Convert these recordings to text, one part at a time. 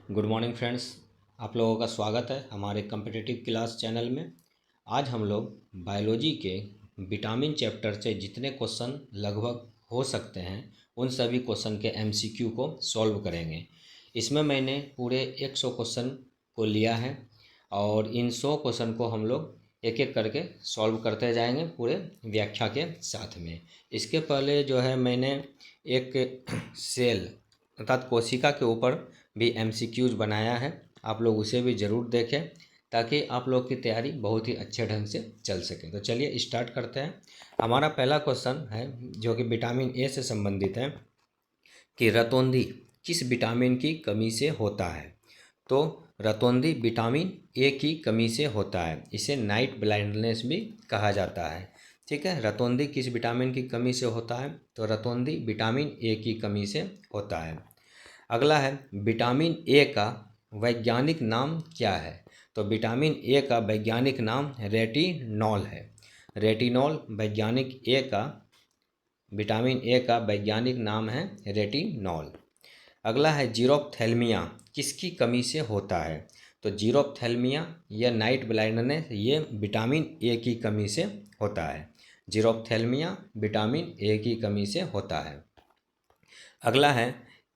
Good morning friends. आप लोगों का स्वागत है हमारे कम्पिटिटिव क्लास चैनल में। आज हम लोग बायोलॉजी के विटामिन चैप्टर से जितने क्वेश्चन लगभग हो सकते हैं उन सभी क्वेश्चन के एमसीक्यू को सॉल्व करेंगे। इसमें मैंने पूरे 100 क्वेश्चन को लिया है और इन 100 क्वेश्चन को हम लोग एक एक करके सॉल्व करते जाएंगे पूरे व्याख्या के साथ में। इसके पहले जो है मैंने एक सेल अर्थात कोशिका के ऊपर भी एमसीक्यूज बनाया है, आप लोग उसे भी ज़रूर देखें ताकि आप लोग की तैयारी बहुत ही अच्छे ढंग से चल सके। तो चलिए स्टार्ट करते हैं। हमारा पहला क्वेश्चन है जो कि विटामिन ए से संबंधित है कि रतौंधी किस विटामिन की कमी से होता है। तो रतौंधी विटामिन ए की कमी से होता है, इसे नाइट ब्लाइंडनेस भी कहा जाता है। ठीक है, रतौंधी किस विटामिन की कमी से होता है, तो रतौंधी विटामिन ए की कमी से होता है। अगला है विटामिन ए का वैज्ञानिक नाम क्या है। तो विटामिन ए का वैज्ञानिक नाम रेटिनॉल है। रेटिनॉल वैज्ञानिक ए का विटामिन ए का वैज्ञानिक नाम है रेटिनॉल। अगला है जीरोप्थेल्मिया किसकी कमी से होता है। तो जीरोप्थेल्मिया या नाइट ब्लाइंडनेस ये विटामिन ए की कमी से होता है। जीरोप्थेल्मिया विटामिन ए की कमी से होता है। अगला है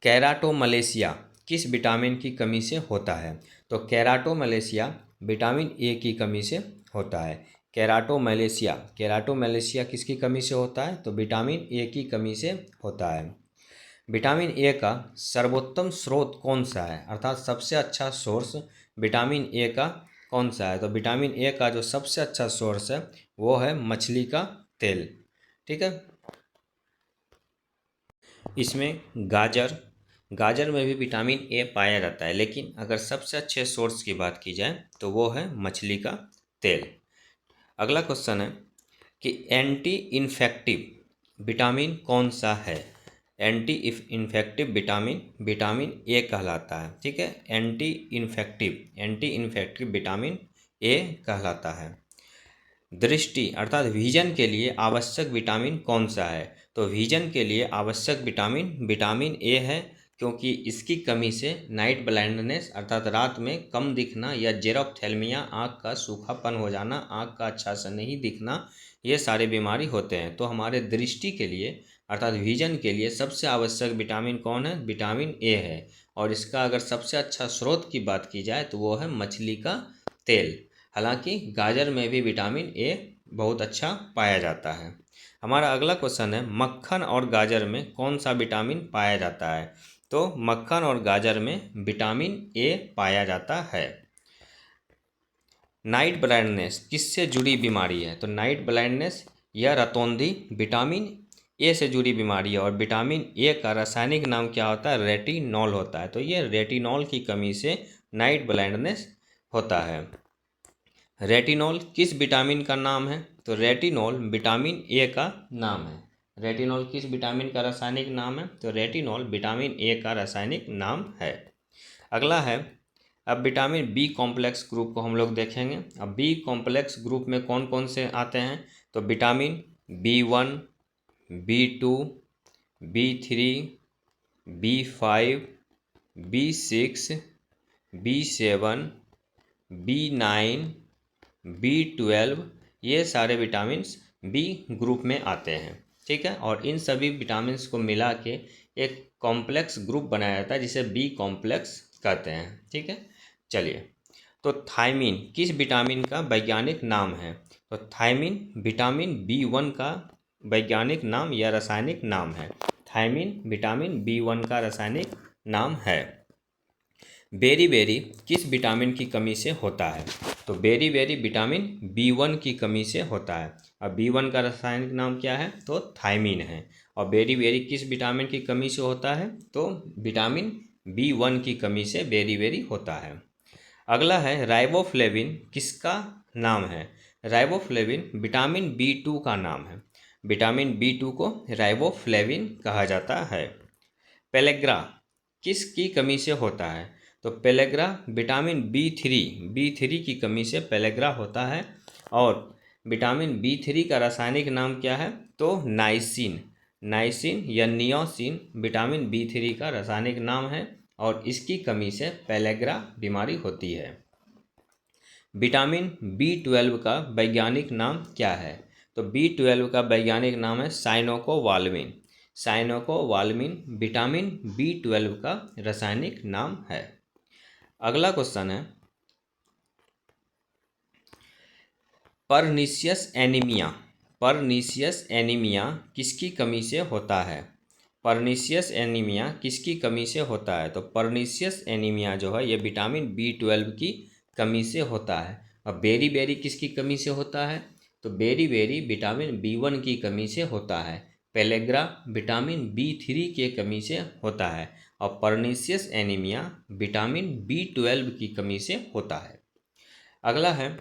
केराटोमलेशिया किस विटामिन की कमी से होता है। तो केराटोमलेशिया विटामिन ए की कमी से होता है। केराटोमलेशिया किसकी कमी से होता है, तो विटामिन ए की कमी से होता है। विटामिन ए का सर्वोत्तम स्रोत कौन सा है, अर्थात सबसे अच्छा सोर्स विटामिन ए का कौन सा है। तो विटामिन ए का जो सबसे अच्छा सोर्स है वो है मछली का तेल। ठीक है, इसमें गाजर में भी विटामिन ए पाया जाता है, लेकिन अगर सबसे अच्छे सोर्स की बात की जाए तो वो है मछली का तेल। अगला क्वेश्चन है कि एंटी इन्फेक्टिव विटामिन कौन सा है। एंटी इन्फेक्टिव विटामिन ए कहलाता है। ठीक है, एंटी इन्फेक्टिव विटामिन ए कहलाता है। दृष्टि अर्थात विजन के लिए आवश्यक विटामिन कौन सा है। तो विजन के लिए आवश्यक विटामिन ए है, क्योंकि इसकी कमी से नाइट ब्लाइंडनेस अर्थात रात में कम दिखना या जेरोप्थेल्मिया आँख का सूखापन हो जाना, आँख का अच्छा से नहीं दिखना, ये सारे बीमारी होते हैं। तो हमारे दृष्टि के लिए अर्थात विजन के लिए सबसे आवश्यक विटामिन कौन है, विटामिन ए है। और इसका अगर सबसे अच्छा स्रोत की बात की जाए तो वो है मछली का तेल। हालांकि गाजर में भी विटामिन ए बहुत अच्छा पाया जाता है। हमारा अगला क्वेश्चन है मक्खन और गाजर में कौन सा विटामिन पाया जाता है। तो मक्खन और गाजर में विटामिन ए पाया जाता है। नाइट ब्लाइंडनेस किससे जुड़ी बीमारी है। तो नाइट ब्लाइंडनेस या रतौंधी विटामिन ए से जुड़ी बीमारी है और विटामिन ए का रासायनिक नाम क्या होता है, रेटिनॉल होता है। तो ये रेटिनॉल की कमी से नाइट ब्लाइंडनेस होता है। रेटिनॉल किस विटामिन का नाम है। तो रेटिनॉल विटामिन ए का नाम है। रेटिनॉल किस विटामिन का रासायनिक नाम है। तो रेटिनॉल विटामिन ए का रासायनिक नाम है। अगला है अब विटामिन बी कॉम्प्लेक्स ग्रुप को हम लोग देखेंगे। अब बी कॉम्प्लेक्स ग्रुप में कौन कौन से आते हैं। तो vitamin B1, B2, B3, B5, B6, B7, B9, B12, ये सारे विटामिन्स बी ग्रुप में आते हैं। ठीक है, और इन सभी विटामिन्स को मिला के एक कॉम्प्लेक्स ग्रुप बनाया जाता है जिसे बी कॉम्प्लेक्स कहते हैं। ठीक है, चलिए तो थायमीन किस विटामिन का वैज्ञानिक नाम है। तो थायमीन विटामिन B1 का वैज्ञानिक नाम या रासायनिक नाम है। थायमीन विटामिन B1 का रासायनिक नाम है। बेरी किस विटामिन की कमी से होता है। तो बेरी विटामिन B1 की कमी से होता है। अब B1 का रासायनिक नाम क्या है, तो थायमीन है। और बेरी किस विटामिन की कमी से होता है, तो विटामिन B1 की कमी से बेरी होता है। अगला है राइबोफ्लेविन किसका नाम है। राइबोफ्लेविन विटामिन B2 का नाम है। विटामिन B2 को राइबोफ्लेविन कहा जाता है। पेलेग्रा किसकी कमी से होता है। तो पेलेग्रा विटामिन B3 की कमी से पेलेग्रा होता है। और विटामिन B3 का रासायनिक नाम क्या है, तो नाइसिन या नियोसिन विटामिन B3 का रासायनिक नाम है। और इसकी कमी से पेलेग्रा बीमारी होती है। विटामिन B12 का वैज्ञानिक नाम क्या है? तो B12 का वैज्ञानिक नाम है साइनोकोवाल्मिन। साइनोकोवाल्मिन विटामिन B12 का रासायनिक नाम है। अगला क्वेश्चन है, परनीशियस एनीमिया। परनीशियस एनीमिया किसकी कमी से होता है? परनीशियस एनीमिया किसकी कमी से होता है? तो परनीशियस एनीमिया जो है ये विटामिन B12 की कमी से होता है। और बेरी बेरी किसकी कमी से होता है? तो बेरी बेरी विटामिन B1 की कमी से होता है। पेलेग्रा विटामिन B3 के कमी से होता है। और परनीशियस एनीमिया विटामिन B12 की कमी से होता है। अगला है,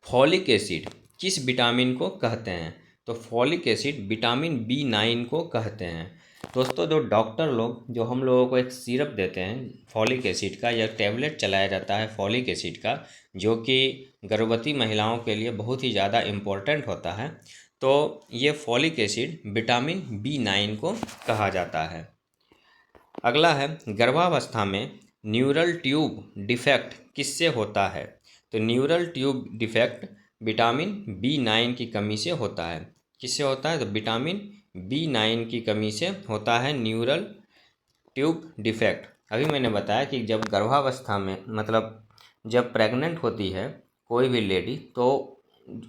फॉलिक एसिड किस विटामिन को कहते हैं? तो फॉलिक एसिड विटामिन B9 को कहते हैं। दोस्तों, जो डॉक्टर लोग जो हम लोगों को एक सिरप देते हैं फॉलिक एसिड का, या टैबलेट चलाया जाता है फॉलिक एसिड का, जो कि गर्भवती महिलाओं के लिए बहुत ही ज़्यादा इम्पोर्टेंट होता है, तो ये फॉलिक एसिड विटामिन B9 को कहा जाता है। अगला है, गर्भावस्था में न्यूरल ट्यूब डिफेक्ट किससे होता है? तो neural tube defect vitamin B9 की कमी से होता है। किससे होता है? तो विटामिन B9 की कमी से होता है न्यूरल ट्यूब डिफेक्ट। अभी मैंने बताया कि जब गर्भावस्था में, मतलब जब प्रेग्नेंट होती है कोई भी लेडी, तो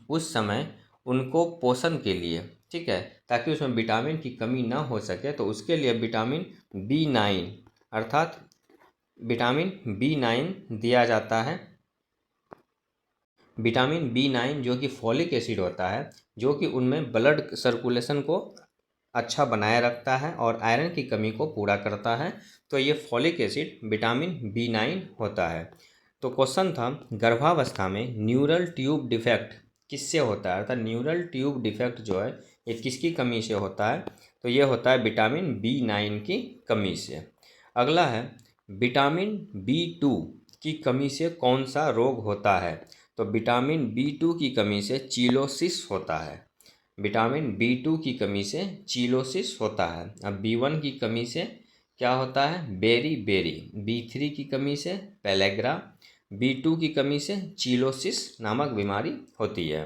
उस समय उनको पोषण के लिए, ठीक है, ताकि उसमें विटामिन की कमी ना हो सके, तो उसके लिए विटामिन B9 अर्थात विटामिन B9 दिया जाता है। विटामिन B9 जो कि फॉलिक एसिड होता है, जो कि उनमें ब्लड सर्कुलेशन को अच्छा बनाए रखता है और आयरन की कमी को पूरा करता है। तो ये फॉलिक एसिड विटामिन B9 होता है। तो क्वेश्चन था, गर्भावस्था में न्यूरल ट्यूब डिफेक्ट किससे होता है? अर्थात न्यूरल ट्यूब डिफेक्ट जो है ये किसकी कमी से होता है? तो ये होता है विटामिन B9 की कमी से। अगला है, विटामिन B2 की कमी से कौन सा रोग होता है? तो विटामिन B2 की कमी से चीलोसिस होता है। विटामिन B2 की कमी से चीलोसिस होता है। अब B1 की कमी से क्या होता है? Berry berry. B3 की कमी से पेलेग्रा। B2 की कमी से चीलोसिस नामक बीमारी होती है।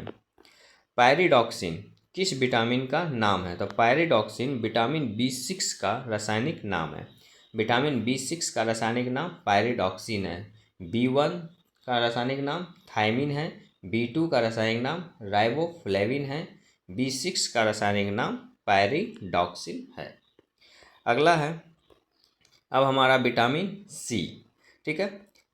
पायरिडॉक्सिन किस विटामिन का नाम है? तो पायरिडॉक्सिन विटामिन B6 का रासायनिक नाम है। विटामिन B6 का रासायनिक नाम पायरिडॉक्सिन है। B1 का रासायनिक नाम थायमिन है। B2 का रासायनिक नाम राइबोफ्लेविन है। B6 का रासायनिक नाम पायरिडॉक्सिन है। अगला है, अब हमारा विटामिन सी, ठीक है।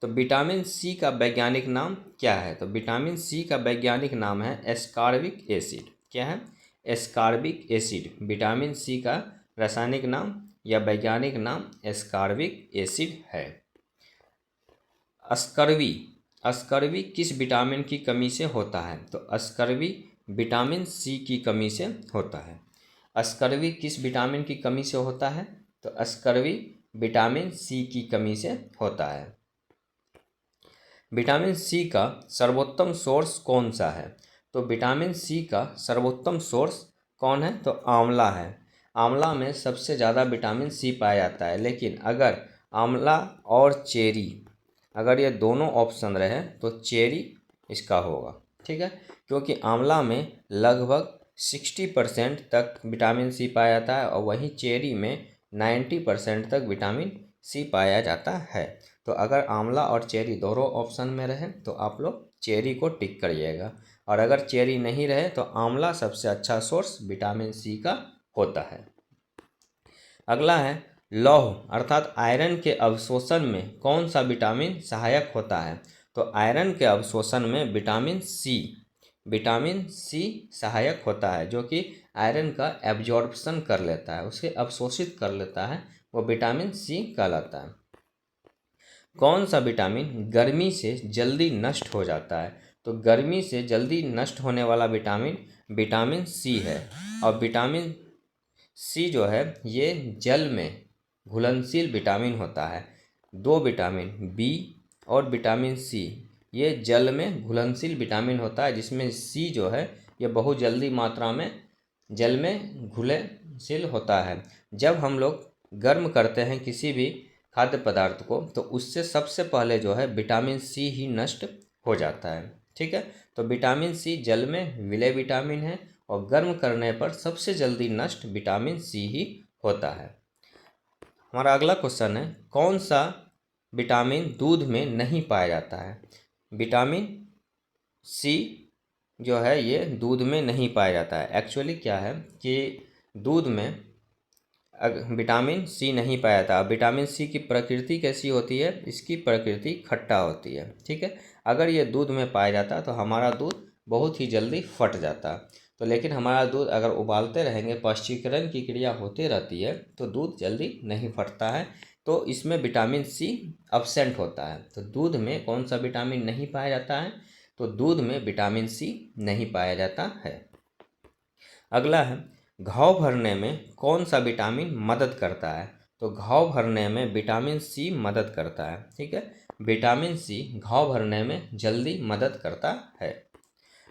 तो विटामिन सी का वैज्ञानिक नाम क्या है? तो विटामिन सी का वैज्ञानिक नाम है एस्कॉर्बिक एसिड। क्या है? एस्कॉर्बिक एसिड विटामिन सी का रासायनिक नाम या वैज्ञानिक नाम एस्कॉर्बिक एसिड है। अस्कर्वी, अस्कर्वी किस विटामिन की कमी से होता है? तो अस्कर्वी विटामिन सी की कमी से होता है। अस्कर्वी किस विटामिन की कमी से होता है? तो अस्कर्वी विटामिन सी की कमी से होता है। विटामिन सी का सर्वोत्तम सोर्स कौन सा है? तो विटामिन सी का सर्वोत्तम सोर्स कौन है? तो आंवला है। आंवला में सबसे ज़्यादा विटामिन सी पाया जाता है। लेकिन अगर आंवला और चेरी, अगर ये दोनों ऑप्शन रहे तो चेरी इसका होगा, ठीक है, क्योंकि आंवला में लगभग 60% तक विटामिन सी पाया जाता है और वहीं चेरी में 90% तक विटामिन सी पाया जाता है। तो अगर आंवला और चेरी दोनों ऑप्शन में रहे तो आप लोग चेरी को टिक करिएगा, और अगर चेरी नहीं रहे तो आंवला सबसे अच्छा सोर्स विटामिन सी का होता है। अगला है, लौह अर्थात आयरन के अवशोषण में कौन सा विटामिन सहायक होता है? तो आयरन के अवशोषण में विटामिन सी सहायक होता है, जो कि आयरन का एब्जॉर्प्शन कर लेता है, उसे अवशोषित कर लेता है, वो विटामिन सी कहलाता है। कौन सा विटामिन गर्मी से जल्दी नष्ट हो जाता है? तो गर्मी से जल्दी नष्ट होने वाला विटामिन विटामिन सी है। और विटामिन सी जो है ये जल में घुलनशील विटामिन होता है। दो विटामिन बी और विटामिन सी ये जल में घुलनशील विटामिन होता है, जिसमें सी जो है ये बहुत जल्दी मात्रा में जल में घुलनशील होता है। जब हम लोग गर्म करते हैं किसी भी खाद्य पदार्थ को, तो उससे सबसे पहले जो है विटामिन सी ही नष्ट हो जाता है। ठीक है, तो विटामिन सी जल में विलय विटामिन है और गर्म करने पर सबसे जल्दी नष्ट विटामिन सी ही होता है। हमारा अगला क्वेश्चन है, कौन सा विटामिन दूध में नहीं पाया जाता है? विटामिन सी जो है ये दूध में नहीं पाया जाता है। एक्चुअली क्या है कि दूध में विटामिन सी नहीं पाया जाता। विटामिन सी की प्रकृति कैसी होती है? इसकी प्रकृति खट्टा होती है। ठीक है, अगर ये दूध में पाया जाता तो हमारा दूध बहुत ही जल्दी फट जाता। तो लेकिन हमारा दूध अगर उबालते रहेंगे, पश्चीकरण की क्रिया होती रहती है, तो दूध जल्दी नहीं फटता है। तो इसमें विटामिन सी अब्सेंट होता है। तो दूध में कौन सा विटामिन नहीं पाया जाता है? तो दूध में विटामिन सी नहीं पाया जाता है। अगला है, घाव भरने में कौन सा विटामिन मदद करता है? तो घाव भरने में विटामिन सी मदद करता है। ठीक है, विटामिन सी घाव भरने में जल्दी मदद करता है।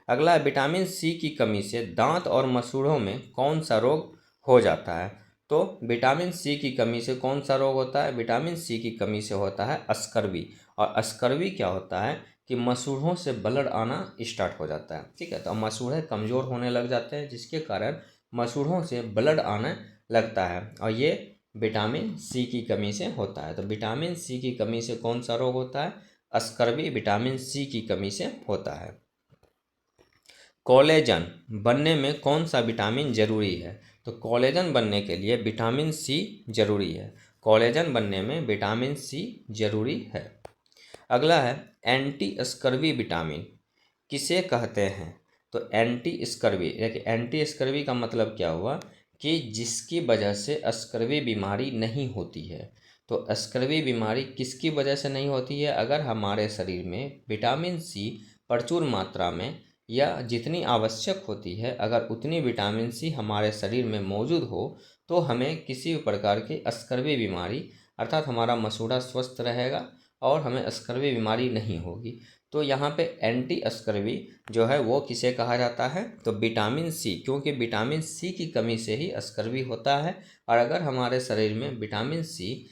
अगला है, विटामिन सी की कमी से दांत और मसूड़ों में कौन सा रोग हो जाता है? तो विटामिन सी की कमी से कौन सा रोग होता है? विटामिन सी की कमी से होता है अस्कर्वी। और अस्कर्वी क्या होता है कि मसूड़ों से ब्लड आना स्टार्ट हो जाता है। ठीक है, तो मसूड़े कमज़ोर होने लग जाते हैं, जिसके कारण मसूड़ों से ब्लड आने लगता है, और ये विटामिन सी की कमी से होता है। तो विटामिन सी की कमी से कौन सा रोग होता है? अस्कर्वी विटामिन सी की कमी से होता है। कोलेजन बनने में कौन सा विटामिन जरूरी है? तो कोलेजन बनने के लिए विटामिन सी जरूरी है। कोलेजन बनने में विटामिन सी जरूरी है। अगला है, एंटी स्कर्वी विटामिन किसे कहते हैं? तो एंटी स्कर्वी, देखिए एंटी स्कर्वी का मतलब क्या हुआ कि जिसकी वजह से स्कर्वी बीमारी नहीं होती है। तो स्कर्वी बीमारी किसकी वजह से नहीं होती है? अगर हमारे शरीर में विटामिन सी प्रचुर मात्रा में या जितनी आवश्यक होती है, अगर उतनी विटामिन सी हमारे शरीर में मौजूद हो, तो हमें किसी भी प्रकार की स्कर्वी बीमारी, अर्थात हमारा मसूड़ा स्वस्थ रहेगा और हमें स्कर्वी बीमारी नहीं होगी। तो यहाँ पे एंटी स्कर्वी जो है वो किसे कहा जाता है? तो विटामिन सी, क्योंकि विटामिन सी की कमी से ही स्कर्वी होता है। और अगर हमारे शरीर में विटामिन सी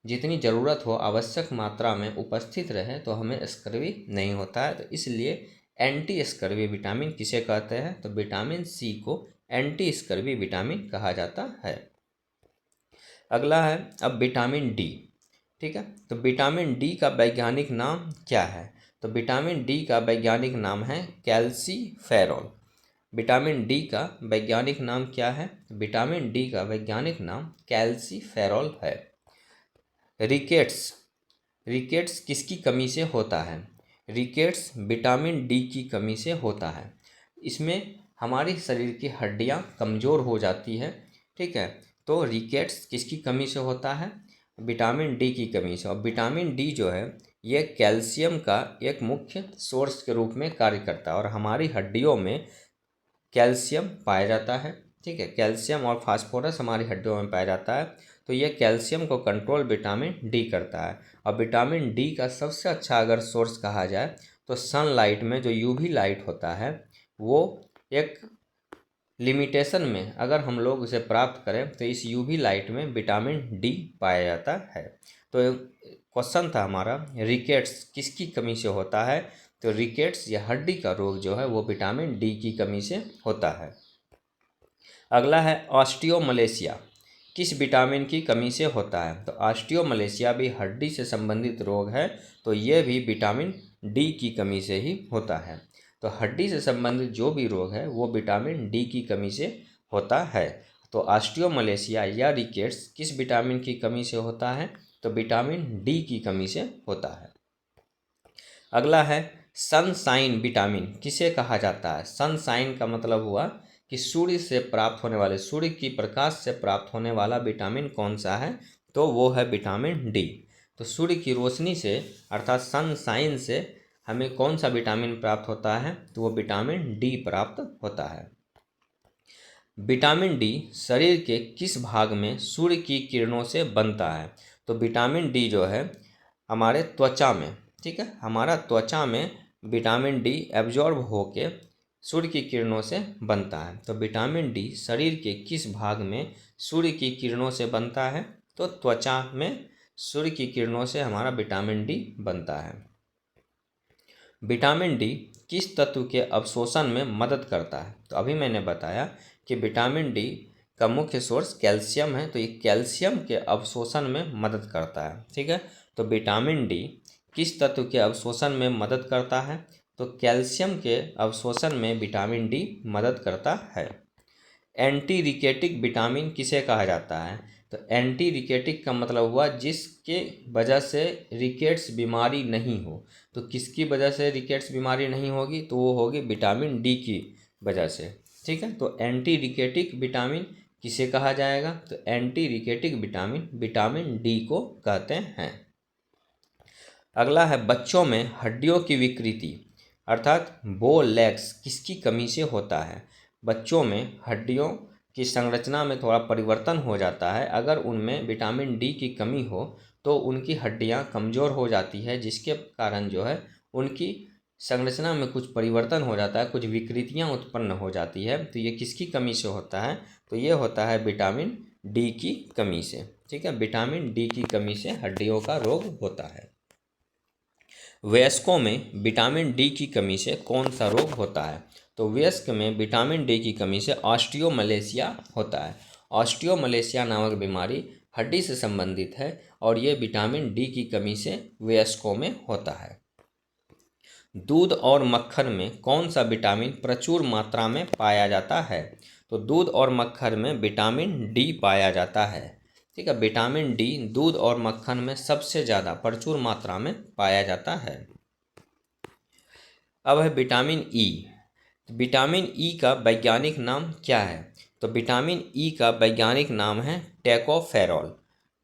जितनी ज़रूरत हो, आवश्यक मात्रा में उपस्थित रहे, तो हमें स्कर्वी नहीं होता है। तो इसलिए एंटी स्कर्वी विटामिन किसे कहते हैं? तो विटामिन सी को एंटी स्कर्वी विटामिन कहा जाता है। अगला है अब विटामिन डी। ठीक है, तो विटामिन डी का वैज्ञानिक नाम क्या है? तो विटामिन डी का वैज्ञानिक नाम है कैल्सीफेरॉल। विटामिन डी का वैज्ञानिक नाम क्या है? विटामिन डी का वैज्ञानिक नाम कैल्सीफेरॉल है। रिकेट्स, रिकेट्स किसकी कमी से होता है? रिकेट्स विटामिन डी की कमी से होता है। इसमें हमारी शरीर की हड्डियां कमज़ोर हो जाती है। ठीक है, तो रिकेट्स किसकी कमी से होता है? विटामिन डी की कमी से। और विटामिन डी जो है ये कैल्शियम का एक मुख्य सोर्स के रूप में कार्य करता है, और हमारी हड्डियों में कैल्शियम पाया जाता है। ठीक है, कैल्शियम और फास्फोरस हमारी हड्डियों में पाया जाता है। तो ये कैल्शियम को कंट्रोल विटामिन डी करता है। और विटामिन डी का सबसे अच्छा अगर सोर्स कहा जाए तो सनलाइट में जो यूवी लाइट होता है, वो एक लिमिटेशन में अगर हम लोग उसे प्राप्त करें तो इस यूवी लाइट में विटामिन डी पाया जाता है। तो क्वेश्चन था हमारा, रिकेट्स किसकी कमी से होता है? तो रिकेट्स या हड्डी का रोग जो है वो विटामिन डी की कमी से होता है। अगला है ऑस्टियोमलेशिया किस विटामिन की कमी से होता है? तो ऑस्टियोमलेशिया भी हड्डी से संबंधित रोग है, तो ये भी विटामिन डी की कमी से ही होता है। तो हड्डी से संबंधित जो भी रोग है वो विटामिन डी की कमी से होता है। तो ऑस्टियोमलेशिया या रिकेट्स किस विटामिन की कमी से होता है? तो विटामिन डी की कमी से होता है। अगला है सनसाइन विटामिन किसे कहा जाता है? सनसाइन का मतलब हुआ कि सूर्य से प्राप्त होने वाले, सूर्य की प्रकाश से प्राप्त होने वाला विटामिन कौन सा है? तो वो है विटामिन डी। तो सूर्य की रोशनी से अर्थात सनसाइन से हमें कौन सा विटामिन प्राप्त होता है? तो वो विटामिन डी प्राप्त होता है। विटामिन डी शरीर के किस भाग में सूर्य की किरणों से बनता है? तो विटामिन डी जो है हमारे त्वचा में, ठीक है, हमारा त्वचा में विटामिन डी एब्जॉर्ब होके सूर्य की किरणों से बनता है। तो विटामिन डी शरीर के किस भाग में सूर्य की किरणों से बनता है? तो त्वचा में सूर्य की किरणों से हमारा विटामिन डी बनता है। विटामिन डी किस तत्व के अवशोषण में मदद करता है? तो अभी मैंने बताया कि विटामिन डी का मुख्य सोर्स कैल्शियम है, तो ये कैल्शियम के अवशोषण में मदद करता है। ठीक है, तो विटामिन डी किस तत्व के अवशोषण में मदद करता है? तो कैल्शियम के अवशोषण में विटामिन डी मदद करता है। एंटी रिकेटिक विटामिन किसे कहा जाता है? तो एंटी रिकेटिक का मतलब हुआ जिसके वजह से रिकेट्स बीमारी नहीं हो। तो किसकी वजह से रिकेट्स बीमारी नहीं होगी? तो वो होगी विटामिन डी की वजह से। ठीक है, तो एंटी रिकेटिक विटामिन किसे कहा जाएगा? तो एंटी रिकेटिक विटामिन विटामिन डी को कहते हैं। अगला है बच्चों में हड्डियों की विकृति अर्थात बो लेग्स किसकी कमी से होता है? बच्चों में हड्डियों की संरचना में थोड़ा परिवर्तन हो जाता है। अगर उनमें विटामिन डी की कमी हो तो उनकी हड्डियां कमज़ोर हो जाती है, जिसके कारण जो है उनकी संरचना में कुछ परिवर्तन हो जाता है, कुछ विकृतियां उत्पन्न हो जाती है। तो ये किसकी कमी से होता है? तो ये होता है विटामिन डी की कमी से। ठीक है, विटामिन डी की कमी से हड्डियों का रोग होता है। वयस्कों में विटामिन डी की कमी से कौन सा रोग होता है? तो वयस्क में विटामिन डी की कमी से ऑस्टियोमलेशिया होता है। ऑस्टियोमलेशिया नामक बीमारी हड्डी से संबंधित है और ये विटामिन डी की कमी से वयस्कों में होता है। दूध और मक्खन में कौन सा विटामिन प्रचुर मात्रा में पाया जाता है? तो दूध और मक्खन में विटामिन डी पाया जाता है। ठीक है, विटामिन डी दूध और मक्खन में सबसे ज़्यादा प्रचुर मात्रा में पाया जाता है। अब है विटामिन ई। विटामिन ई का वैज्ञानिक नाम क्या है? तो विटामिन ई का वैज्ञानिक नाम है टोकोफेरॉल।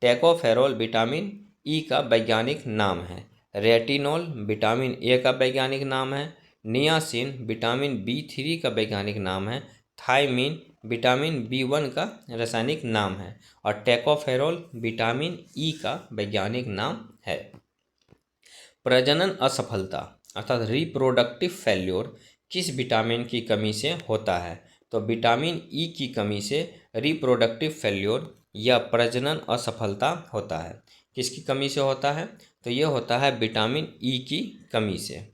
टोकोफेरॉल विटामिन ई का वैज्ञानिक नाम है। रेटिनॉल विटामिन ए का वैज्ञानिक नाम है। नियासिन विटामिन बी3 का वैज्ञानिक नाम है। थायमिन विटामिन बी1 का रासायनिक नाम है और टोकोफेरॉल विटामिन ई का वैज्ञानिक नाम है। प्रजनन असफलता अर्थात रिप्रोडक्टिव फेल्योर किस विटामिन की कमी से होता है? तो विटामिन ई की कमी से रिप्रोडक्टिव फेल्योर या प्रजनन असफलता होता है। किसकी कमी से होता है? तो ये होता है विटामिन ई की कमी से।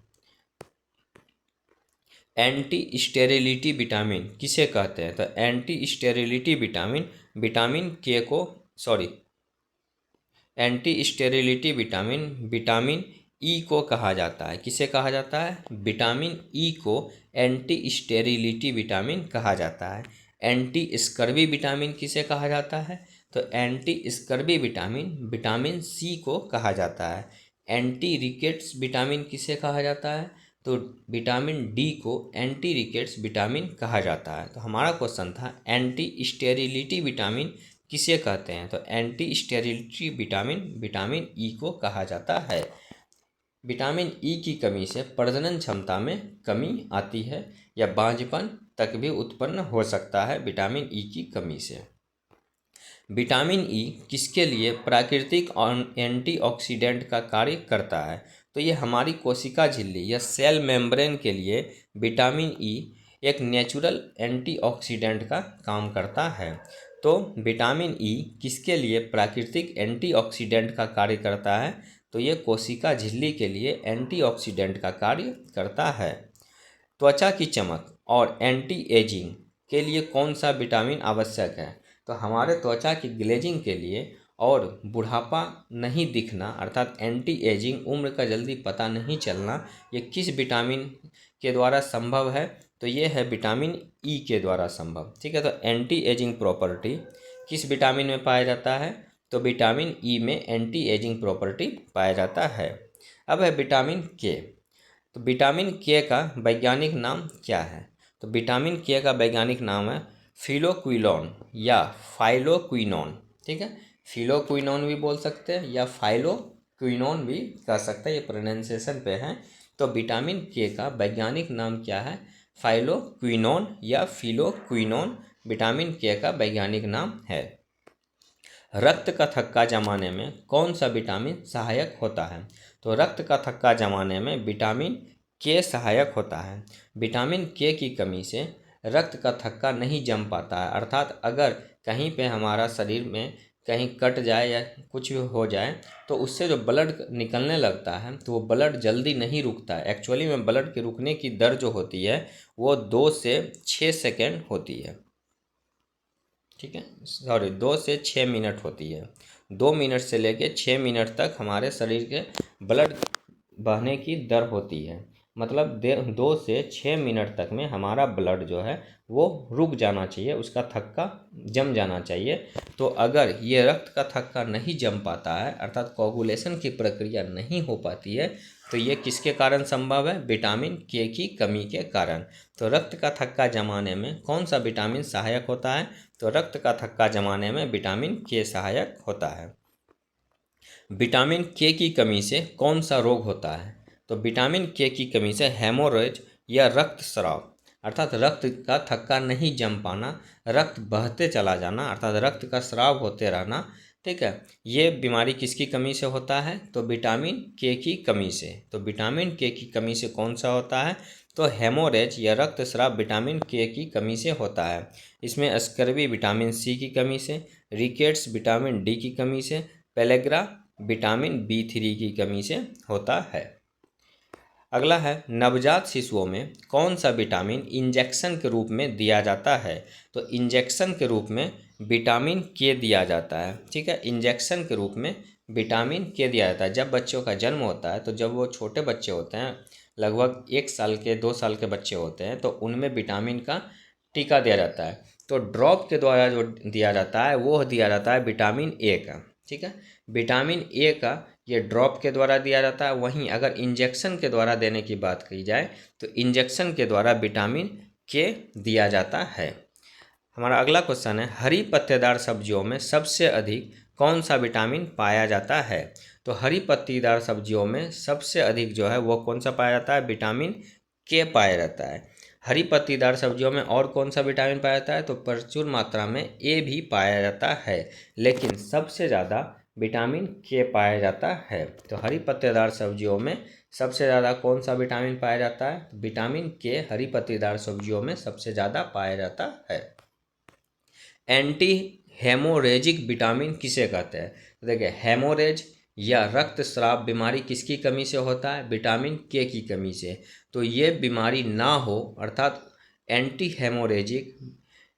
एंटी स्टेरिलिटी विटामिन किसे कहते हैं? तो एंटी स्टेरिलिटी विटामिन विटामिन के को anti sterility vitamin vitamin E को कहा जाता है। किसे कहा जाता है? विटामिन ई को एंटी स्टेरिलिटी विटामिन कहा जाता है। एंटी स्कर्वी विटामिन किसे कहा जाता है? तो anti scurvy vitamin vitamin C को कहा जाता है। एंटी रिकेट्स विटामिन किसे कहा जाता है? तो विटामिन डी को एंटी रिकेट्स विटामिन कहा जाता है। तो हमारा क्वेश्चन था एंटी स्टेरिलिटी विटामिन किसे कहते हैं? तो anti sterility vitamin vitamin E को कहा जाता है। विटामिन ई की कमी से प्रजनन क्षमता में कमी आती है या बांझपन तक भी उत्पन्न हो सकता है विटामिन ई की कमी से। विटामिन ई किसके लिए प्राकृतिक एंटीऑक्सीडेंट का कार्य करता है? तो ये हमारी कोशिका झिल्ली या सेल मेम्ब्रेन के लिए विटामिन ई एक नेचुरल एंटीऑक्सीडेंट का काम करता है। तो विटामिन ई किसके लिए प्राकृतिक एंटीऑक्सीडेंट का कार्य करता है? तो ये कोशिका झिल्ली के लिए एंटीऑक्सीडेंट का कार्य करता है। त्वचा की चमक और एंटी एजिंग के लिए कौन सा विटामिन आवश्यक है? तो हमारे त्वचा की ग्लेजिंग के लिए और बुढ़ापा नहीं दिखना अर्थात एंटी एजिंग, उम्र का जल्दी पता नहीं चलना, ये किस विटामिन के द्वारा संभव है? तो ये है विटामिन ई के द्वारा संभव। ठीक है, तो एंटी एजिंग प्रॉपर्टी किस विटामिन में पाया जाता है? तो विटामिन ई में एंटी एजिंग प्रॉपर्टी पाया जाता है। अब है विटामिन के। तो विटामिन के का वैज्ञानिक नाम क्या है? तो विटामिन के का वैज्ञानिक नाम है फिलोक्विनोन या फाइलोक्विनोन। ठीक है, फिलोक्विनोन भी बोल सकते हैं या फाइलोक्विनोन भी कह सकते हैं, ये प्रोनाउंसिएशन पे है। तो विटामिन के का वैज्ञानिक नाम क्या है? फाइलोक्विनोन या फिलोक्विनोन विटामिन के का वैज्ञानिक नाम है। रक्त का थक्का जमाने में कौन सा विटामिन सहायक होता है? तो रक्त का थक्का जमाने में विटामिन के सहायक होता है। विटामिन के की कमी से रक्त का थक्का नहीं जम पाता है, अर्थात अगर कहीं पे हमारा शरीर में कहीं कट जाए या कुछ भी हो जाए तो उससे जो ब्लड निकलने लगता है तो वो ब्लड जल्दी नहीं रुकता है। एक्चुअली में ब्लड के रुकने की दर जो होती है वो 2 से 6 सेकेंड होती है, ठीक है, सॉरी 2 से 6 मिनट होती है। 2 मिनट से लेके 6 मिनट तक हमारे शरीर के ब्लड बहने की दर होती है। मतलब 2 से 6 मिनट तक में हमारा ब्लड जो है वो रुक जाना चाहिए, उसका थक्का जम जाना चाहिए। तो अगर ये रक्त का थक्का नहीं जम पाता है, अर्थात कोगुलेशन की प्रक्रिया नहीं हो पाती है, तो ये किसके कारण संभव है? विटामिन के की कमी के कारण। तो रक्त का थक्का जमाने में कौन सा विटामिन सहायक होता है? तो रक्त का थक्का जमाने में विटामिन के सहायक होता है। विटामिन के की कमी से कौन सा रोग होता है? तो विटामिन के की कमी से हेमोरेज या रक्तस्राव, अर्थात रक्त का थक्का नहीं जम पाना, रक्त बहते चला जाना, अर्थात रक्त का स्राव होते रहना, ठीक है, ये बीमारी किसकी कमी से होता है? तो विटामिन के की कमी से। तो विटामिन के की कमी से कौन सा होता है? तो हेमोरेज या रक्तस्राव विटामिन के की कमी से होता है। इसमें स्कर्वी विटामिन सी की कमी से, रिकेट्स विटामिन डी की कमी से, पेलेग्रा विटामिन B3 की कमी से होता है। अगला है, नवजात शिशुओं में कौन सा विटामिन इंजेक्शन के रूप में दिया जाता है? तो इंजेक्शन के रूप में विटामिन के दिया जाता है, ठीक है, इंजेक्शन के रूप में विटामिन के दिया जाता है। जब बच्चों का जन्म होता है तो जब वो छोटे बच्चे होते हैं, लगभग 1 साल के 2 साल के बच्चे होते हैं, तो उनमें विटामिन का टीका दिया जाता है। तो ड्रॉप के द्वारा जो दिया जाता है वो दिया जाता है विटामिन ए का, ठीक है, विटामिन ए का ये ड्रॉप के द्वारा दिया जाता है। वहीं अगर इंजेक्शन के द्वारा देने की बात की जाए तो इंजेक्शन के द्वारा विटामिन के दिया जाता है। हमारा अगला क्वेश्चन है, हरी पत्तेदार सब्जियों में सबसे अधिक कौन सा विटामिन पाया जाता है? तो हरी पत्तीदार सब्जियों में सबसे अधिक जो है वो कौन सा पाया जाता है? विटामिन के पाया जाता है। हरी पत्तीदार सब्जियों में और कौन सा विटामिन पाया जाता है? तो प्रचुर मात्रा में ए भी पाया जाता है, लेकिन सबसे ज़्यादा विटामिन के पाया जाता है। तो हरी पत्तेदार सब्जियों में सबसे ज़्यादा कौन सा विटामिन पाया जाता है? विटामिन के हरी पत्तेदार सब्जियों में सबसे ज़्यादा पाया जाता है। एंटी हेमोरेजिक विटामिन किसे कहते हैं? तो देखिए, हेमोरेज या रक्तस्राव बीमारी किसकी कमी से होता है? विटामिन के की कमी से। तो ये बीमारी ना हो, अर्थात एंटी हेमोरेजिक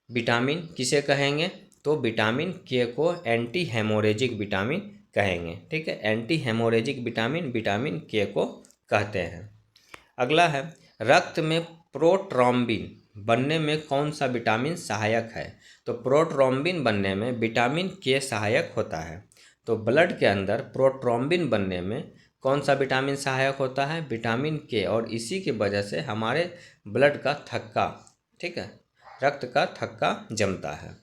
विटामिन किसे कहेंगे? तो विटामिन के को एंटी हेमोरेजिक विटामिन कहेंगे, ठीक है, एंटी हेमोरेजिक विटामिन विटामिन के को कहते हैं। अगला है, रक्त में प्रोट्रॉम्बिन बनने में कौन सा विटामिन सहायक है? तो प्रोट्रॉम्बिन बनने में विटामिन के सहायक होता है। तो ब्लड के अंदर प्रोट्रॉम्बिन बनने में कौन सा विटामिन सहायक होता है? विटामिन के, और इसी की वजह से हमारे ब्लड का थक्का, ठीक है, रक्त का थक्का जमता है।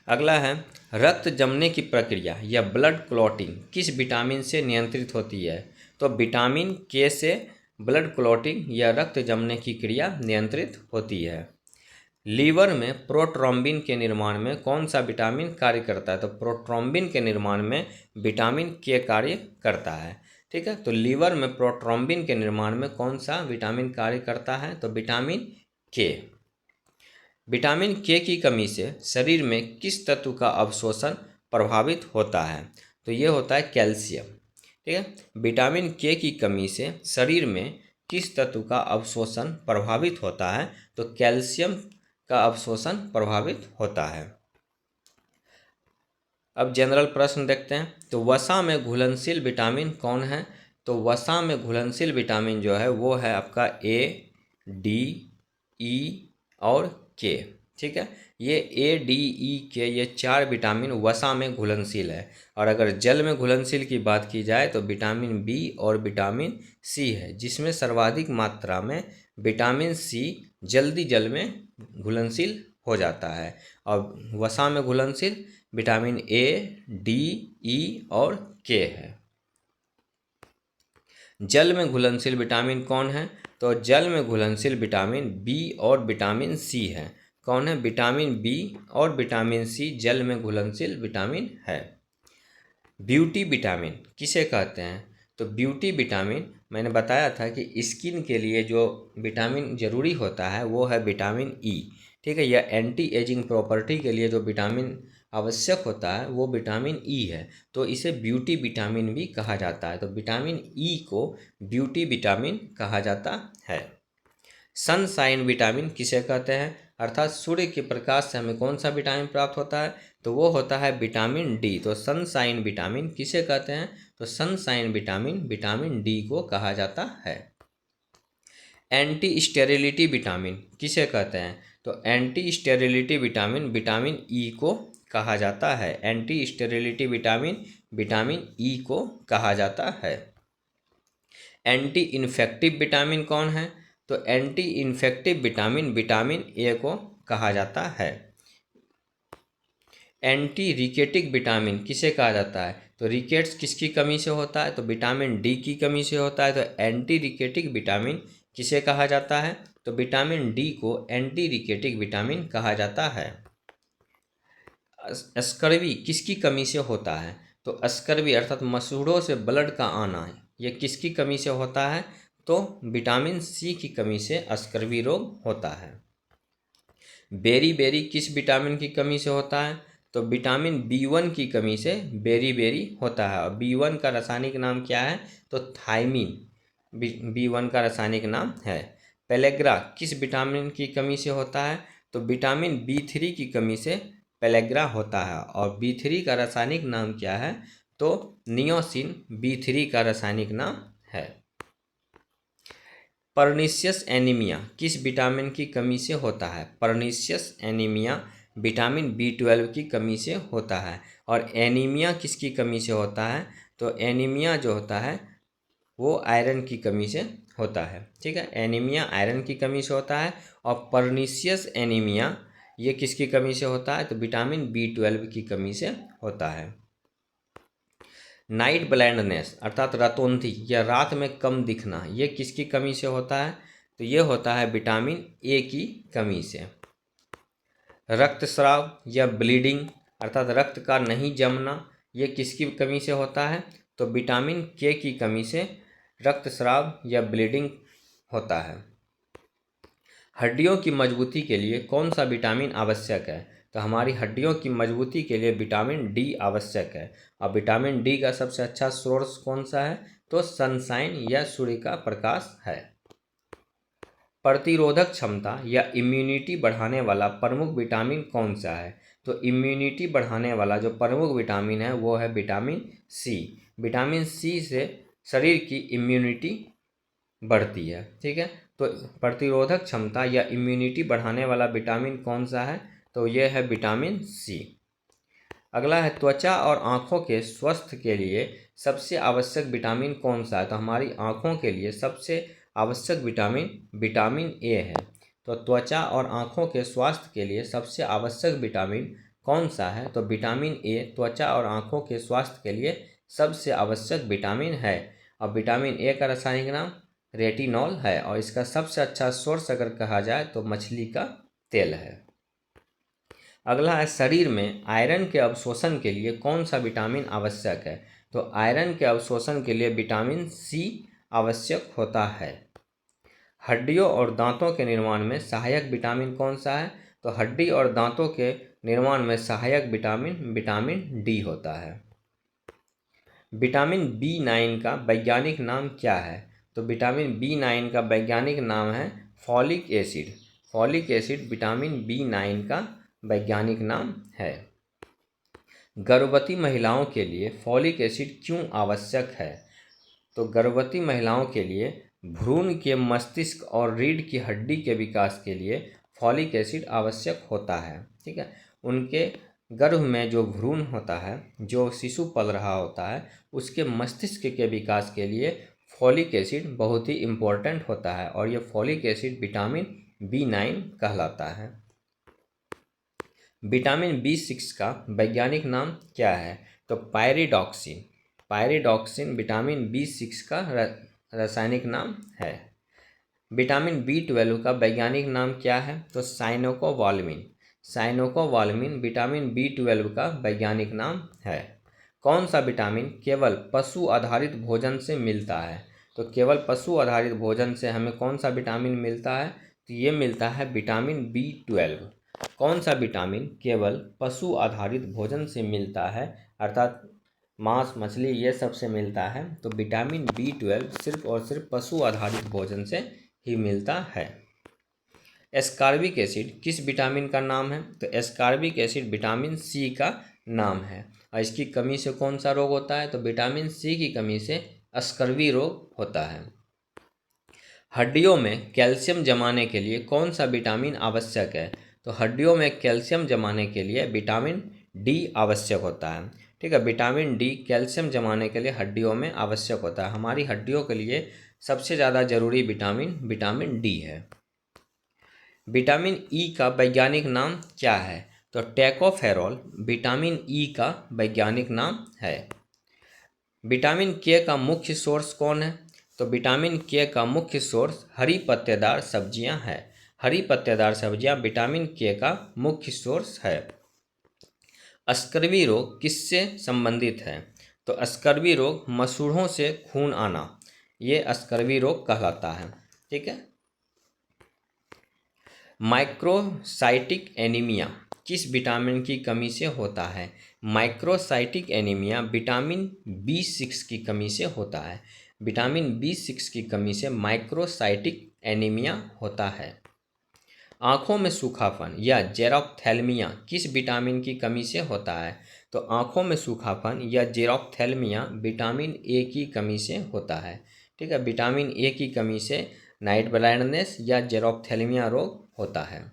अगला है, रक्त जमने की प्रक्रिया या ब्लड क्लॉटिंग किस विटामिन से नियंत्रित होती है? तो विटामिन के से ब्लड क्लॉटिंग या रक्त जमने की क्रिया नियंत्रित होती है। लीवर में प्रोट्रॉम्बिन के निर्माण में कौन सा विटामिन कार्य करता है? तो प्रोट्रॉम्बिन के निर्माण में विटामिन के कार्य करता है, ठीक है। तो लीवर में प्रोट्रॉम्बिन के निर्माण में कौन सा विटामिन कार्य करता है? तो विटामिन के। विटामिन के की कमी से शरीर में किस तत्व का अवशोषण प्रभावित होता है? तो ये होता है कैल्शियम, ठीक है। विटामिन के की कमी से शरीर में किस तत्व का अवशोषण प्रभावित होता है? तो कैल्शियम का अवशोषण प्रभावित होता है। अब जनरल प्रश्न देखते हैं। तो वसा में घुलनशील विटामिन कौन है? तो वसा में घुलनशील विटामिन जो है वो है आपका ए, डी, ई और के, ठीक है। ये ए, डी, ई, के ये 4 विटामिन वसा में घुलनशील है। और अगर जल में घुलनशील की बात की जाए तो विटामिन बी और विटामिन सी है, जिसमें सर्वाधिक मात्रा में विटामिन सी जल्दी जल में घुलनशील हो जाता है। और वसा में घुलनशील विटामिन ए, डी, ई और के है। जल में घुलनशील विटामिन कौन है? तो जल में घुलनशील विटामिन बी और विटामिन सी है। कौन है? विटामिन बी और विटामिन सी जल में घुलनशील विटामिन है। ब्यूटी विटामिन किसे कहते हैं? तो ब्यूटी विटामिन मैंने बताया था कि स्किन के लिए जो विटामिन जरूरी होता है वो है विटामिन ई, ठीक है। यह एंटी एजिंग प्रॉपर्टी के लिए जो विटामिन आवश्यक होता है वो विटामिन ई है, तो इसे ब्यूटी विटामिन भी कहा जाता है। तो विटामिन ई को ब्यूटी विटामिन कहा जाता है। सनशाइन विटामिन किसे कहते हैं, अर्थात सूर्य के प्रकाश से हमें कौन सा विटामिन प्राप्त होता है, तो वो होता है विटामिन डी। तो सनशाइन विटामिन किसे कहते हैं, तो सनशाइन विटामिन विटामिन डी को कहा जाता है। एंटी स्टेरिलिटी विटामिन किसे कहते हैं, तो anti sterility vitamin vitamin E को कहा जाता है। Anti sterility vitamin vitamin E को कहा जाता है। एंटी इन्फेक्टिव विटामिन कौन है, तो anti infective vitamin vitamin A को कहा जाता है। एंटी रिकेटिक विटामिन किसे कहा जाता है, तो रिकेट्स किसकी कमी से होता है, तो विटामिन डी की कमी से होता है। तो एंटी रिकेटिक विटामिन किसे कहा जाता है, तो विटामिन डी को एंटी रिकेटिक विटामिन कहा जाता है। स्कर्वी किसकी कमी से होता है, तो स्कर्वी अर्थात मसूड़ों से ब्लड का आना है, ये किसकी कमी से होता है, तो विटामिन सी की कमी से स्कर्वी रोग होता है। बेरी किस विटामिन की कमी से होता है, तो विटामिन बी1 की कमी से बेरी होता है। और बी1 का रासायनिक नाम क्या है, तो थायमीन बी1 का रासायनिक नाम है। पेलेग्रा किस विटामिन की कमी से होता है, तो विटामिन बी3 की कमी से पेलेग्रा होता है। और बी3 का रासायनिक नाम क्या है, तो नियोसिन बी3 का रासायनिक नाम है। पर्नीशियस एनीमिया किस विटामिन की कमी से होता है, पर्नीशियस एनीमिया विटामिन बी12 की कमी से होता है। और एनीमिया किसकी कमी से होता है, तो एनीमिया जो होता है वो आयरन की कमी से होता है। ठीक है, एनीमिया आयरन की कमी से होता है। और पर्नीशियस एनीमिया ये किसकी कमी से होता है, तो विटामिन बी12 की कमी से होता है। नाइट ब्लाइंडनेस अर्थात रातोंधी या रात में कम दिखना, ये किसकी कमी से होता है, तो ये होता है विटामिन ए की कमी से। रक्तस्राव या ब्लीडिंग अर्थात रक्त का नहीं जमना, ये किसकी कमी से होता है, तो विटामिन के की कमी से रक्तस्राव या ब्लीडिंग होता है। हड्डियों की मजबूती के लिए कौन सा विटामिन आवश्यक है, तो हमारी हड्डियों की मजबूती के लिए विटामिन डी आवश्यक है। और विटामिन डी का सबसे अच्छा सोर्स कौन सा है, तो सनशाइन या सूर्य का प्रकाश है। प्रतिरोधक क्षमता या इम्यूनिटी बढ़ाने वाला प्रमुख विटामिन कौन सा है, तो इम्यूनिटी बढ़ाने वाला जो प्रमुख विटामिन है वो है विटामिन सी। विटामिन सी से शरीर की इम्यूनिटी बढ़ती है। ठीक है, तो प्रतिरोधक क्षमता या इम्यूनिटी बढ़ाने वाला विटामिन कौन सा है, तो यह है विटामिन सी। अगला है त्वचा और आँखों के स्वास्थ्य के लिए सबसे आवश्यक विटामिन कौन सा है, तो हमारी आँखों के लिए सबसे आवश्यक विटामिन विटामिन ए है। तो त्वचा और आँखों के स्वास्थ्य के लिए सबसे आवश्यक विटामिन कौन सा है, तो विटामिन ए त्वचा और आँखों के स्वास्थ्य के लिए सबसे आवश्यक विटामिन है। और विटामिन ए का रासायनिक नाम रेटिनॉल है। और इसका सबसे अच्छा सोर्स अगर कहा जाए तो मछली का तेल है। अगला है शरीर में आयरन के अवशोषण के लिए कौन सा विटामिन आवश्यक है, तो आयरन के अवशोषण के लिए विटामिन सी आवश्यक होता है। हड्डियों और दांतों के निर्माण में सहायक विटामिन कौन सा है, तो हड्डी और दांतों के निर्माण में सहायक विटामिन विटामिन डी होता है। विटामिन बी9 का वैज्ञानिक नाम क्या है, तो विटामिन बी9 का वैज्ञानिक नाम है folic acid. Folic acid vitamin B nine का वैज्ञानिक नाम है। गर्भवती महिलाओं के लिए फॉलिक एसिड क्यों आवश्यक है, तो गर्भवती महिलाओं के लिए भ्रूण के मस्तिष्क और रीढ़ की हड्डी के विकास के लिए फॉलिक एसिड आवश्यक होता है। ठीक है, उनके गर्भ में जो भ्रूण होता है, जो शिशु पल रहा होता है, उसके मस्तिष्क के विकास के लिए फॉलिक एसिड बहुत ही इम्पोर्टेंट होता है। और ये फॉलिक एसिड विटामिन बी9 कहलाता है। विटामिन बी6 का वैज्ञानिक नाम क्या है, तो पायरिडॉक्सिन। पायरिडॉक्सिन विटामिन बी6 का रासायनिक नाम है। विटामिन बी12 का वैज्ञानिक नाम क्या है, तो साइनोकोबाल्मिन। साइनोकोबाल्मिन विटामिन बी12 का वैज्ञानिक नाम है। कौन सा विटामिन केवल पशु आधारित भोजन से मिलता है, तो केवल पशु आधारित भोजन से हमें कौन सा विटामिन मिलता है, तो ये मिलता है विटामिन बी12। कौन सा विटामिन केवल पशु आधारित भोजन से मिलता है, अर्थात मांस मछली ये सब से मिलता है? तो विटामिन B12 सिर्फ और सिर्फ पशु आधारित भोजन से ही मिलता है। एस्कॉर्बिक एसिड किस विटामिन का नाम है? तो एस्कॉर्बिक एसिड विटामिन सी का नाम है। और इसकी कमी से कौन सा रोग होता है? तो विटामिन सी की कमी से स्कर्वी रोग होता है। हड्डियों में कैल्शियम जमाने के लिए कौन सा विटामिन आवश्यक है? तो हड्डियों में कैल्शियम जमाने के लिए विटामिन डी आवश्यक होता है। ठीक है, विटामिन डी कैल्शियम जमाने के लिए हड्डियों में आवश्यक होता है। हमारी हड्डियों के लिए सबसे ज़्यादा जरूरी विटामिन डी है। विटामिन ई का वैज्ञानिक नाम क्या है? तो टोकोफेरॉल विटामिन ई का वैज्ञानिक नाम है। विटामिन के का मुख्य सोर्स कौन है? तो विटामिन के का मुख्य सोर्स हरी पत्तेदार सब्जियां हैं। हरी पत्तेदार सब्जियां विटामिन के का मुख्य सोर्स है। स्कर्वी रोग किससे संबंधित है? तो स्कर्वी रोग मसूड़ों से खून आना, ये स्कर्वी रोग कहलाता है। ठीक है। माइक्रोसाइटिक एनीमिया किस विटामिन की कमी से होता है? माइक्रोसाइटिक एनीमिया विटामिन B6 की कमी से होता है। विटामिन B6 की कमी से माइक्रोसाइटिक एनीमिया होता है। आँखों में सूखापन या जेरोप्थेल्मिया किस विटामिन की कमी से होता है? तो आँखों में सूखापन या जेरोप्थेल्मिया विटामिन ए की कमी से होता है। ठीक है, विटामिन ए की कमी से नाइट ब्लाइंडनेस या जेरोप्थेल्मिया रोग होता है।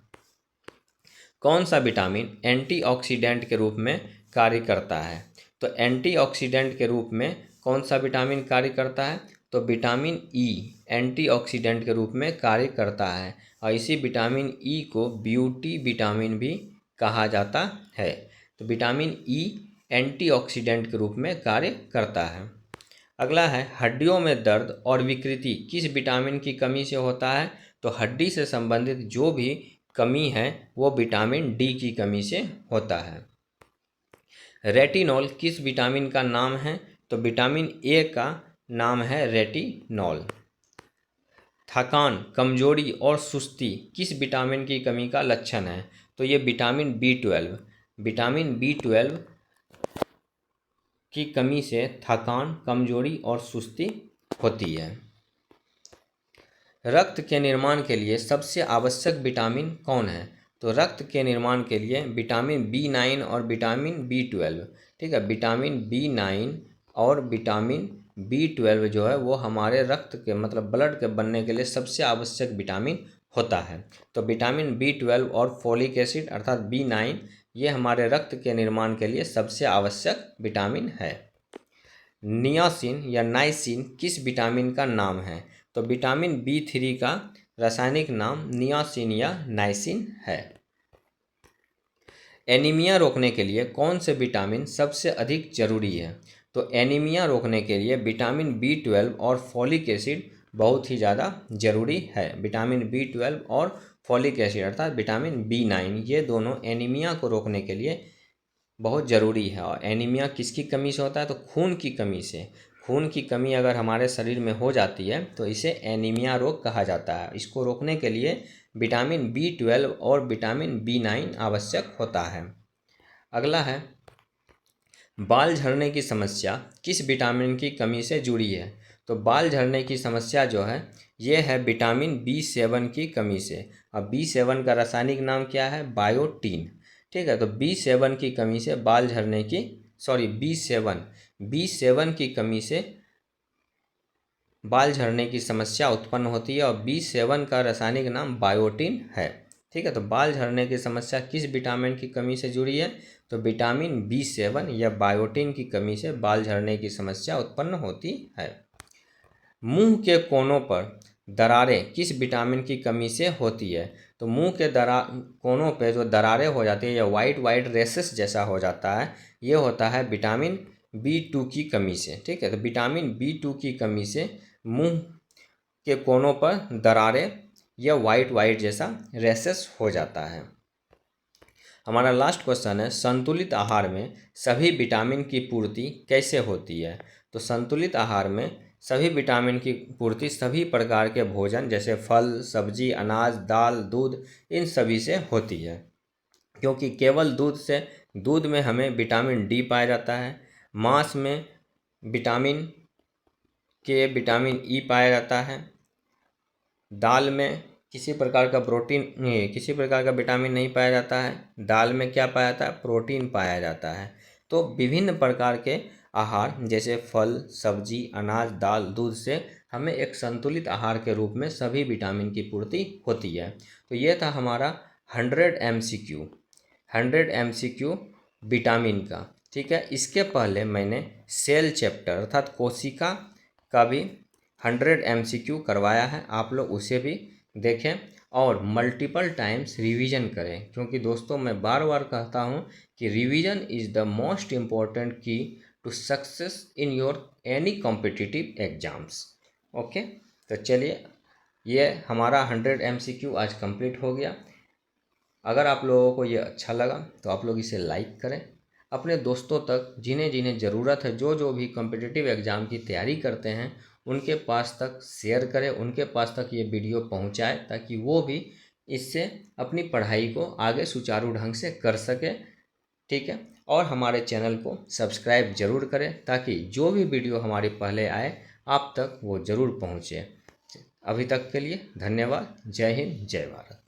कौन सा विटामिन एंटीऑक्सीडेंट के रूप में कार्य करता है? तो एंटीऑक्सीडेंट के रूप में कौन सा विटामिन कार्य करता है? तो विटामिन ई एंटीऑक्सीडेंट के रूप में कार्य करता है। और इसी विटामिन ई को ब्यूटी विटामिन भी कहा जाता है। तो विटामिन ई एंटीऑक्सीडेंट के रूप में कार्य करता है। अगला है हड्डियों में दर्द और विकृति किस विटामिन की कमी से होता है? तो हड्डी से संबंधित जो भी कमी है वो विटामिन डी की कमी से होता है। रेटिनॉल किस विटामिन का नाम है? तो विटामिन ए का नाम है रेटिनॉल। थकान, कमजोरी और सुस्ती किस विटामिन की कमी का लक्षण है? तो ये विटामिन B12। विटामिन B12 की कमी से थकान, कमजोरी और सुस्ती होती है। रक्त के निर्माण के लिए सबसे आवश्यक विटामिन कौन है? तो रक्त के निर्माण के लिए विटामिन B9 और विटामिन B12। ठीक है, विटामिन B9 और विटामिन B12 जो है वो हमारे रक्त के मतलब ब्लड के बनने के लिए सबसे आवश्यक विटामिन होता है। तो विटामिन B12 और फोलिक एसिड अर्थात B9 ये हमारे रक्त के निर्माण के लिए सबसे आवश्यक विटामिन है। नियासिन या नाइसिन किस विटामिन का नाम है? तो विटामिन B3 का रासायनिक नाम नियासिन या नाइसिन है। एनीमिया रोकने के लिए कौन से विटामिन सबसे अधिक जरूरी है? तो एनीमिया रोकने के लिए विटामिन B12 और फोलिक एसिड बहुत ही ज़्यादा जरूरी है। विटामिन B12 और फोलिक एसिड अर्थात विटामिन B9 ये दोनों एनीमिया को रोकने के लिए बहुत ज़रूरी है। और एनीमिया किसकी कमी से होता है? तो खून की कमी से। खून की कमी अगर हमारे शरीर में हो जाती है तो इसे एनीमिया रोग कहा जाता है। इसको रोकने के लिए विटामिन B12 और विटामिन B9 आवश्यक होता है। अगला है बाल झड़ने की समस्या किस विटामिन की कमी से जुड़ी है? तो बाल झड़ने की समस्या जो है ये है विटामिन B7 की कमी से। अब B7 का रासायनिक नाम क्या है? बायोटीन। ठीक है, तो B7 की कमी से बाल झड़ने की B7 की कमी से बाल झड़ने की समस्या उत्पन्न होती है और B7 का रासायनिक नाम बायोटीन है। ठीक है, तो बाल झड़ने की समस्या किस विटामिन की कमी से जुड़ी है? तो विटामिन B7 या बायोटीन की कमी से बाल झड़ने की समस्या उत्पन्न होती है। मुंह के कोनों पर दरारें किस विटामिन की कमी से होती है? तो मुंह के कोनों पे जो दरारें हो जाती है या वाइट रेसेस जैसा हो जाता है ये होता है विटामिन B2 की कमी से। ठीक है, तो विटामिन B2 की कमी से मुंह के कोनों पर दरारें या वाइट जैसा रेसेस हो जाता है। हमारा लास्ट क्वेश्चन है संतुलित आहार में सभी विटामिन की पूर्ति कैसे होती है? तो संतुलित आहार में सभी विटामिन की पूर्ति सभी प्रकार के भोजन जैसे फल, सब्जी, अनाज, दाल, दूध इन सभी से होती है। क्योंकि केवल दूध में हमें विटामिन डी पाया जाता है, मांस में विटामिन के, विटामिन ई पाया जाता है, दाल में किसी प्रकार का किसी प्रकार का विटामिन नहीं पाया जाता है, दाल में क्या पाया जाता है, प्रोटीन पाया जाता है। तो विभिन्न प्रकार के आहार जैसे फल, सब्जी, अनाज, दाल, दूध से हमें एक संतुलित आहार के रूप में सभी विटामिन की पूर्ति होती है। तो ये था हमारा 100 MCQ विटामिन का। ठीक है, इसके पहले मैंने सेल चैप्टर अर्थात कोशिका का भी 100 MCQ करवाया है, आप लोग उसे भी देखें और मल्टीपल टाइम्स रिवीजन करें, क्योंकि दोस्तों मैं बार बार कहता हूँ कि revision is the most important key to success in your any competitive exams. Okay, तो चलिए ये हमारा 100 MCQ आज कंप्लीट हो गया। अगर आप लोगों को ये अच्छा लगा तो आप लोग इसे लाइक करें, अपने दोस्तों तक जिन्हें जिन्हें ज़रूरत है, जो भी कॉम्पिटिटिव एग्ज़ाम की तैयारी करते हैं, उनके पास तक शेयर करें, उनके पास तक ये वीडियो पहुंचाएं, ताकि वो भी इससे अपनी पढ़ाई को आगे सुचारू ढंग से कर सके। ठीक है, और हमारे चैनल को सब्सक्राइब ज़रूर करें, ताकि जो भी वीडियो हमारे पहले आए आप तक वो ज़रूर पहुँचे। अभी तक के लिए धन्यवाद। जय हिंद, जय भारत।